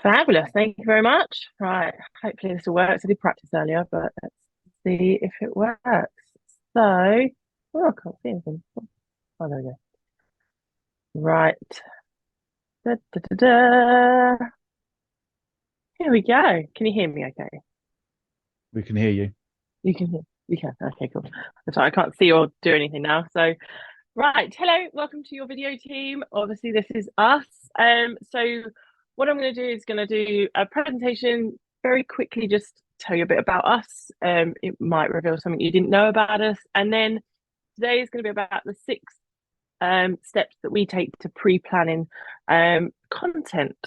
Fabulous. Thank you very much. Right. Hopefully this will work. I did practice earlier, but let's see if it works. So, oh, I can't see anything. Oh, there we go. Right. Da, da, da, da. Here we go. Can you hear me okay? We can hear you. You can hear. You can. Okay, cool. That's right. I can't see or do anything now. So, right. Hello. Welcome to your video team. Obviously, this is us. So what I'm going to do is going to do a presentation very quickly, just tell you a bit about us. It might reveal something you didn't know about us. And then today is going to be about the six steps that we take to pre-planning content.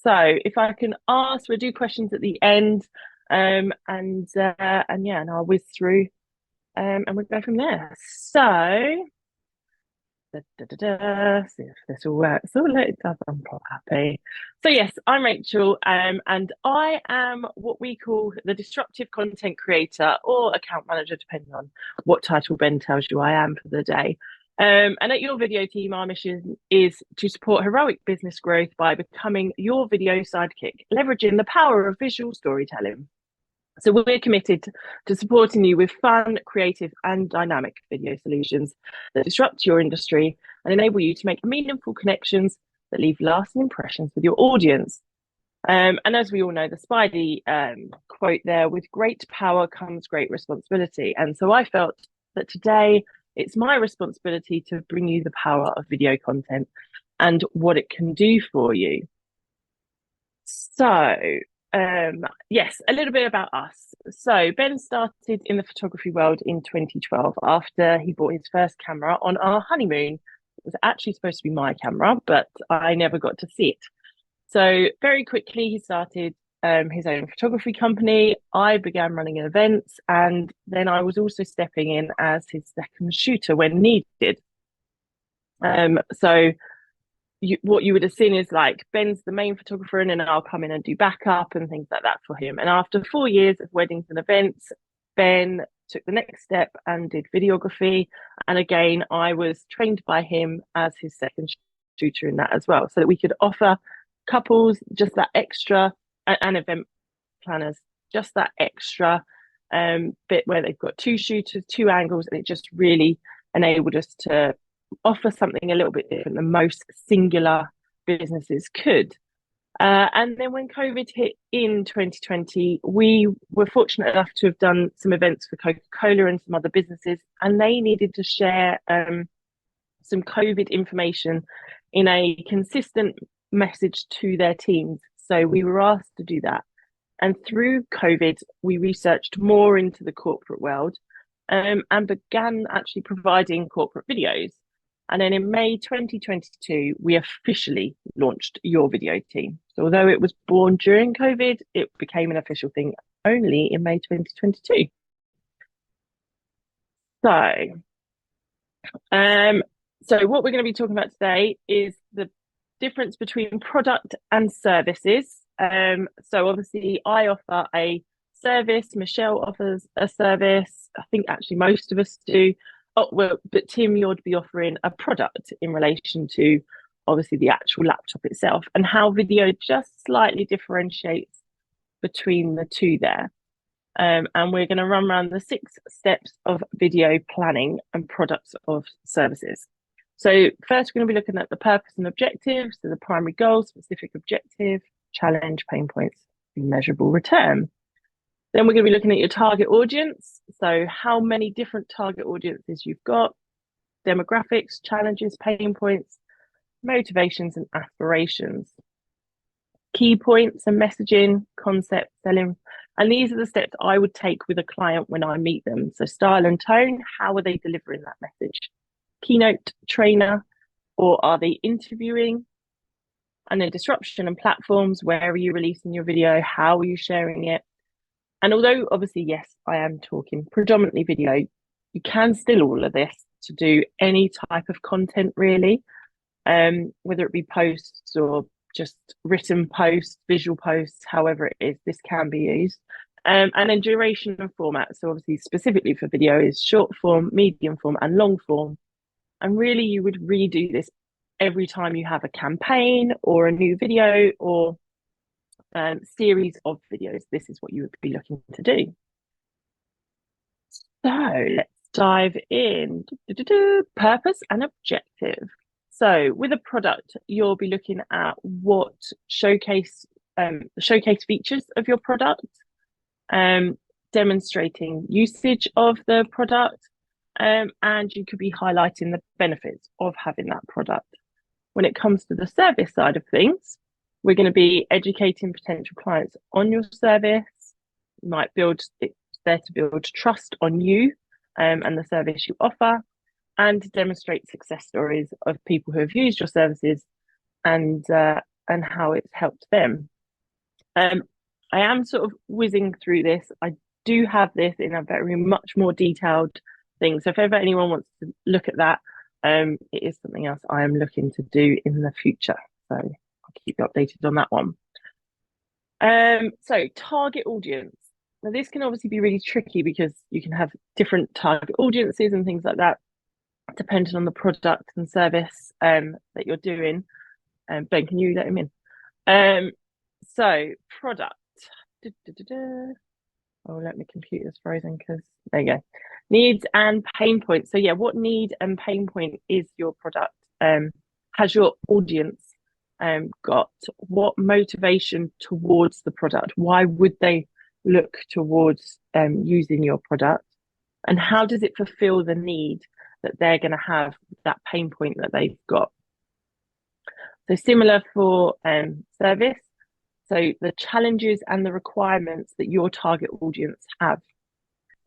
So if I can ask, we'll do questions at the end. And yeah, and I'll whiz through and we'll go from there. So see if this will work. So it does. I'm quite happy. So yes, I'm Rachel, and I am what we call the disruptive content creator or account manager, depending on what title Ben tells you I am for the day. And at your video team, our mission is to support heroic business growth by becoming your video sidekick, leveraging the power of visual storytelling. So we're committed to supporting you with fun, creative, and dynamic video solutions that disrupt your industry and enable you to make meaningful connections that leave lasting impressions with your audience. And as we all know, the Spidey quote there, with great power comes great responsibility. And so I felt that today it's my responsibility to bring you the power of video content and what it can do for you. So, yes, a little bit about us. So, Ben started in the photography world in 2012 after he bought his first camera on our honeymoon. It was actually supposed to be my camera, but I never got to see it. So, very quickly, he started his own photography company. I began running events, and then I was also stepping in as his second shooter when needed. So, what you would have seen is like Ben's the main photographer, and then I'll come in and do backup and things like that for him. And after 4 years of weddings and events, Ben took the next step and did videography. And again, I was trained by him as his second shooter in that as well, so that we could offer couples just that extra, and event planners just that extra bit where they've got two shooters, two angles, and it just really enabled us to offer something a little bit different than most singular businesses could. And then when COVID hit in 2020, we were fortunate enough to have done some events for Coca-Cola and some other businesses, and they needed to share some COVID information in a consistent message to their teams. So we were asked to do that. And through COVID, we researched more into the corporate world and began actually providing corporate videos. And then in May 2022, we officially launched Your Video Team. So although it was born during COVID, it became an official thing only in May 2022. So, um, so what we're going to be talking about today is the difference between product and services. So obviously I offer a service, Michelle offers a service. I think actually most of us do. Oh, well, but Tim, you'd be offering a product in relation to obviously the actual laptop itself, and how video just slightly differentiates between the two there. And we're going to run around the 6 steps of video planning and products of services. So first, we're going to be looking at the purpose and objectives, so the primary goal, specific objective, challenge, pain points, measurable return. Then we're going to be looking at your target audience. So how many different target audiences you've got, demographics, challenges, pain points, motivations, and aspirations. Key points and messaging, concept, selling. And these are the steps I would take with a client when I meet them. So style and tone, how are they delivering that message? Keynote trainer, or are they interviewing? And then disruption and platforms, where are you releasing your video? How are you sharing it? And although obviously, yes, I am talking predominantly video, you can still all of this to do any type of content really, whether it be posts or just written posts, visual posts, however it is, this can be used. And then duration and format. So obviously specifically for video is short form, medium form, and long form. And really you would redo this every time you have a campaign or a new video or series of videos, this is what you would be looking to do. So let's dive in. Purpose and objective. So with a product, you'll be looking at what showcase features of your product, demonstrating usage of the product, and you could be highlighting the benefits of having that product. When it comes to the service side of things, we're going to be educating potential clients on your service. It's there to build trust on you and the service you offer, and demonstrate success stories of people who have used your services and how it's helped them. I am sort of whizzing through this. I do have this in a very much more detailed thing. So if ever anyone wants to look at that, it is something else I am looking to do in the future. So I'll keep you updated on that one. So target audience. Now this can obviously be really tricky because you can have different target audiences and things like that, depending on the product and service that you're doing. Ben, can you let him in? So product. Oh, let me computer's frozen because there you go. Needs and pain points. So yeah, what need and pain point is your product? Has your audience got? What motivation towards the product? Why would they look towards using your product? And how does it fulfill the need that they're going to have, that pain point that they've got? So similar for service. So the challenges and the requirements that your target audience have.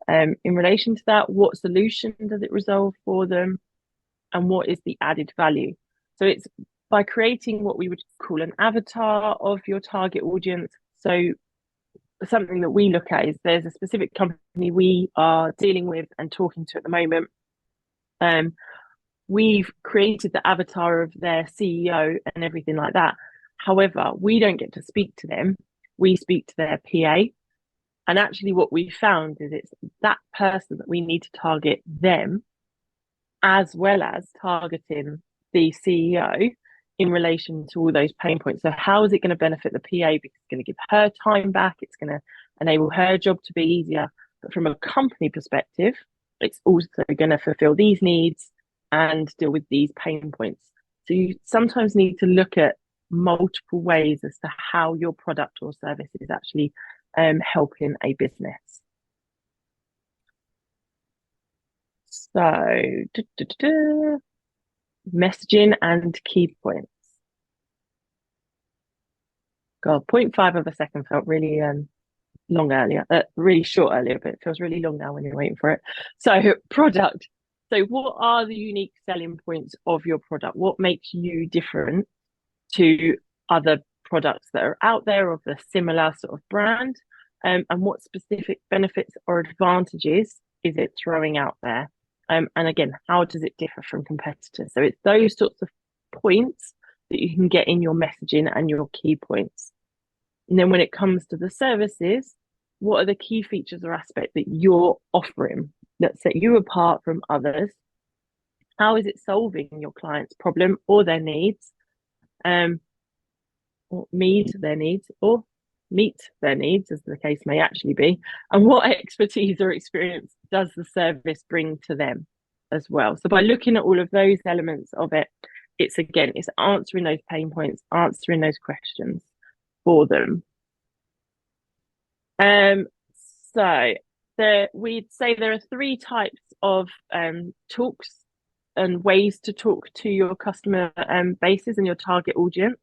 In relation to that, what solution does it resolve for them? And what is the added value? So it's by creating what we would call an avatar of your target audience. So something that we look at is there's a specific company we are dealing with and talking to at the moment. We've created the avatar of their CEO and everything like that. However, we don't get to speak to them. We speak to their PA. And actually what we found is it's that person that we need to target them, as well as targeting the CEO in relation to all those pain points. So how is it going to benefit the PA? Because it's going to give her time back. It's going to enable her job to be easier. But from a company perspective, it's also going to fulfill these needs and deal with these pain points. So you sometimes need to look at multiple ways as to how your product or service is actually helping a business. So, messaging and key points. God, 0.5 of a second felt really long earlier, really short earlier, but it feels really long now when you're waiting for it. So, product. So, what are the unique selling points of your product? What makes you different to other products that are out there of a similar sort of brand? And what specific benefits or advantages is it throwing out there? And again, how does it differ from competitors? So it's those sorts of points that you can get in your messaging and your key points. And then when it comes to the services, what are the key features or aspects that you're offering that set you apart from others? How is it solving your client's problem or their needs? Or meet their needs, as the case may actually be, and what expertise or experience does the service bring to them as well. So by looking at all of those elements of it, it's answering those pain points, answering those questions for them. We'd say there are 3 types of talks and ways to talk to your customer bases and your target audience.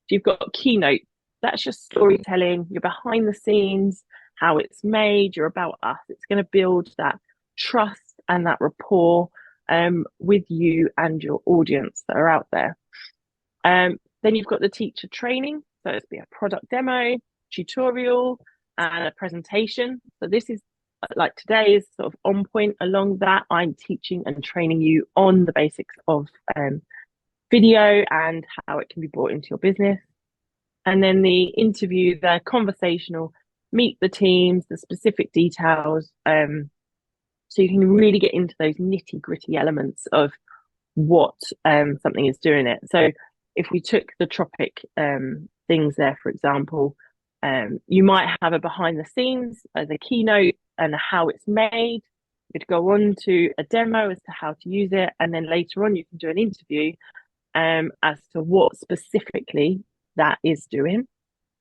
You've got keynote, that's just storytelling, you're behind the scenes, how it's made, you're about us. It's going to build that trust and that rapport with you and your audience that are out there. Then you've got the teacher training, so it's be a product demo, tutorial, and a presentation. So this is like today is sort of on point along that. I'm teaching and training you on the basics of video and how it can be brought into your business. And then the interview, the conversational, meet the teams, the specific details. So you can really get into those nitty gritty elements of what something is doing it. So if we took the tropic things there, for example, You might have a behind the scenes as a keynote and how it's made. You'd go on to a demo as to how to use it, and then later on you can do an interview as to what specifically that is doing.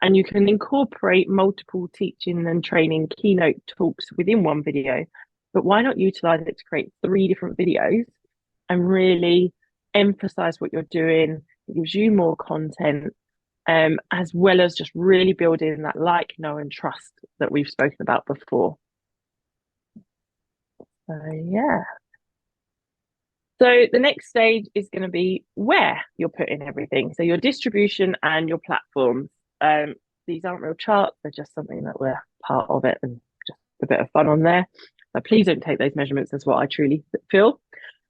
And you can incorporate multiple teaching and training keynote talks within one video. But why not utilize it to create 3 different videos and really emphasize what you're doing? It gives you more content, as well as just really building that like, know, and trust that we've spoken about before. So, yeah. So the next stage is going to be where you're putting everything. So your distribution and your platforms. These aren't real charts. They're just something that we're part of it and just a bit of fun on there. But please don't take those measurements as what I truly feel.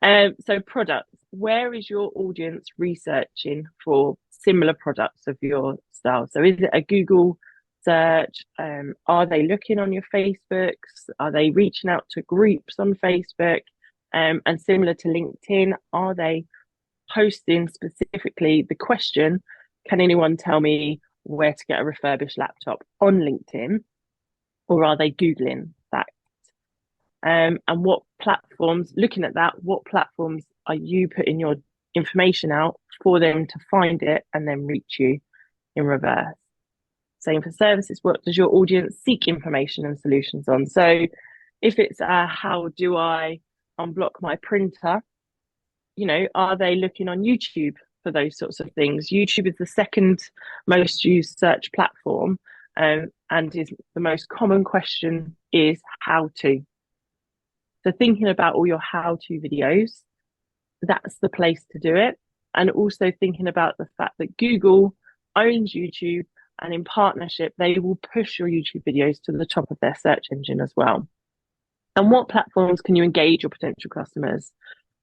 So products. Where is your audience researching for similar products of your style? So is it a Google search? Are they looking on your Facebooks? Are they reaching out to groups on Facebook? And similar to LinkedIn, are they posting specifically the question, can anyone tell me where to get a refurbished laptop on LinkedIn? Or are they Googling that? And what platforms, looking at that, what platforms are you putting your information out for them to find it and then reach you in reverse? Same for services. What does your audience seek information and solutions on? So if it's how do I unblock my printer, are they looking on YouTube for those sorts of things? YouTube is the second most used search platform, and is the most common question is how to. So thinking about all your how to videos, that's the place to do it. And also thinking about the fact that Google owns YouTube, and in partnership, they will push your YouTube videos to the top of their search engine as well. And what platforms can you engage your potential customers?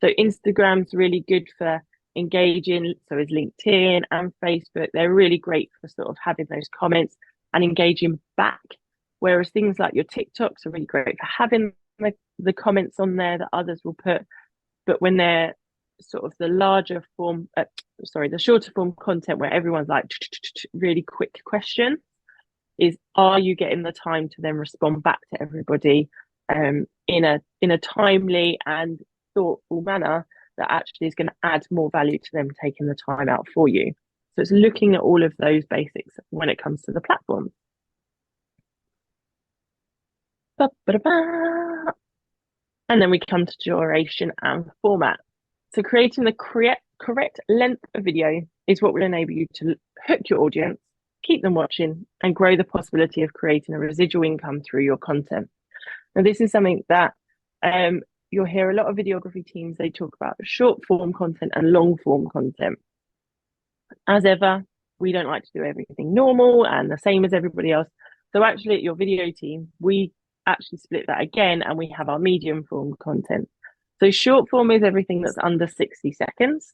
So Instagram's really good for engaging. So is LinkedIn and Facebook. They're really great for sort of having those comments and engaging back. Whereas things like your TikToks are really great for having the comments on there that others will put. But when they're sort of the larger form, the shorter form content where everyone's like really quick question is, are you getting the time to then respond back to everybody in a timely and thoughtful manner that actually is going to add more value to them taking the time out for you? So it's looking at all of those basics when it comes to the platform. And then we come to duration and format. So creating the correct length of video is what will enable you to hook your audience, keep them watching, and grow the possibility of creating a residual income through your content. Now, this is something that you'll hear a lot of videography teams, they talk about short form content and long form content. As ever, we don't like to do everything normal and the same as everybody else. So actually at your video team, we actually split that again and we have our medium form content. So short form is everything that's under 60 seconds,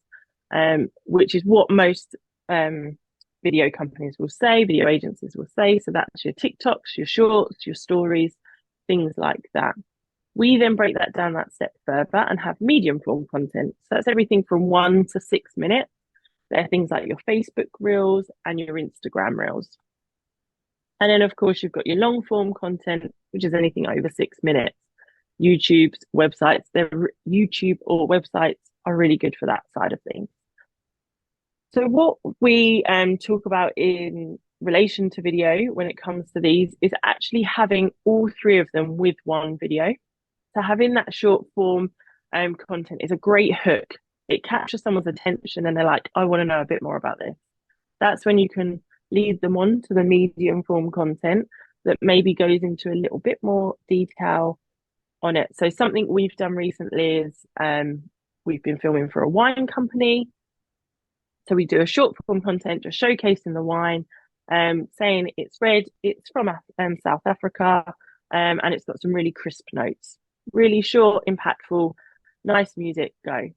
which is what most video companies will say, video agencies will say. So that's your TikToks, your shorts, your stories, things like that. We then break that down that step further and have medium form content. So that's everything from 1 to 6 minutes. They're things like your Facebook Reels and your Instagram Reels. And then, of course, you've got your long form content, which is anything over 6 minutes. YouTube's websites, YouTube or websites are really good for that side of things. So what we talk about in relation to video when it comes to these is actually having all 3 of them with one video. So having that short form content is a great hook. It captures someone's attention and they're like, I want to know a bit more about this. That's when you can lead them on to the medium form content that maybe goes into a little bit more detail on it. So something we've done recently is we've been filming for a wine company. So we do a short form content just showcasing the wine, saying it's red, it's from South Africa, and it's got some really crisp notes. Really short, impactful, nice music, go.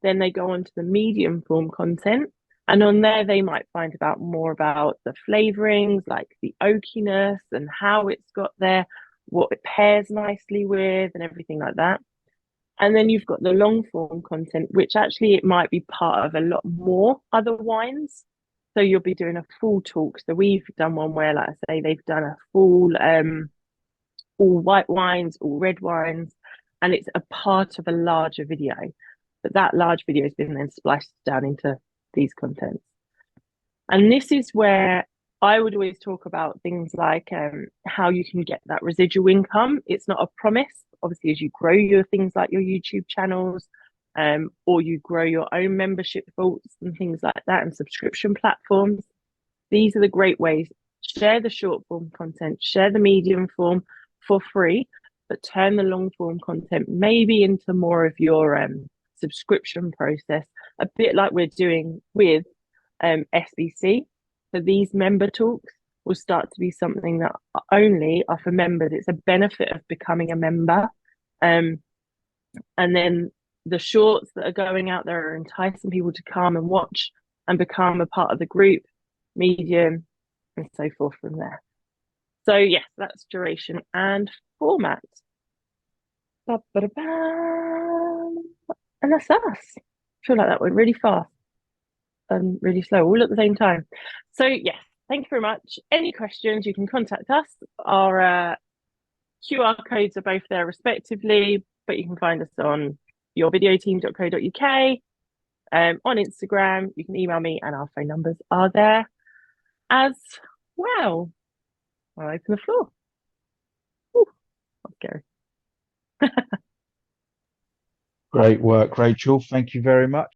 Then they go on to the medium form content. And on there, they might find out more about the flavorings, like the oakiness and how it's got there, what it pairs nicely with and everything like that. And then you've got the long form content, which actually it might be part of a lot more other wines. So you'll be doing a full talk. So we've done one where, like I say, they've done a full all white wines, all red wines, and it's a part of a larger video. But that large video has been then spliced down into these contents. And this is where I would always talk about things like how you can get that residual income. It's not a promise. Obviously, as you grow your things like your YouTube channels, or you grow your own membership vaults and things like that, and subscription platforms, these are the great ways. Share the short form content, share the medium form for free, but turn the long form content maybe into more of your subscription process, a bit like we're doing with SBC. So these member talks will start to be something that only are for members. It's a benefit of becoming a member. And then the shorts that are going out there are enticing people to come and watch and become a part of the group, medium, and so forth from there. So yes, that's duration and format. And that's us. I feel like that went really fast and really slow, all at the same time. So yes, thank you very much. Any questions, you can contact us. Our QR codes are both there respectively, but you can find us on yourvideoteam.co.uk, on Instagram. You can email me and our phone numbers are there as well. I'll open the floor. Ooh, that's scary. Great work, Rachel. Thank you very much.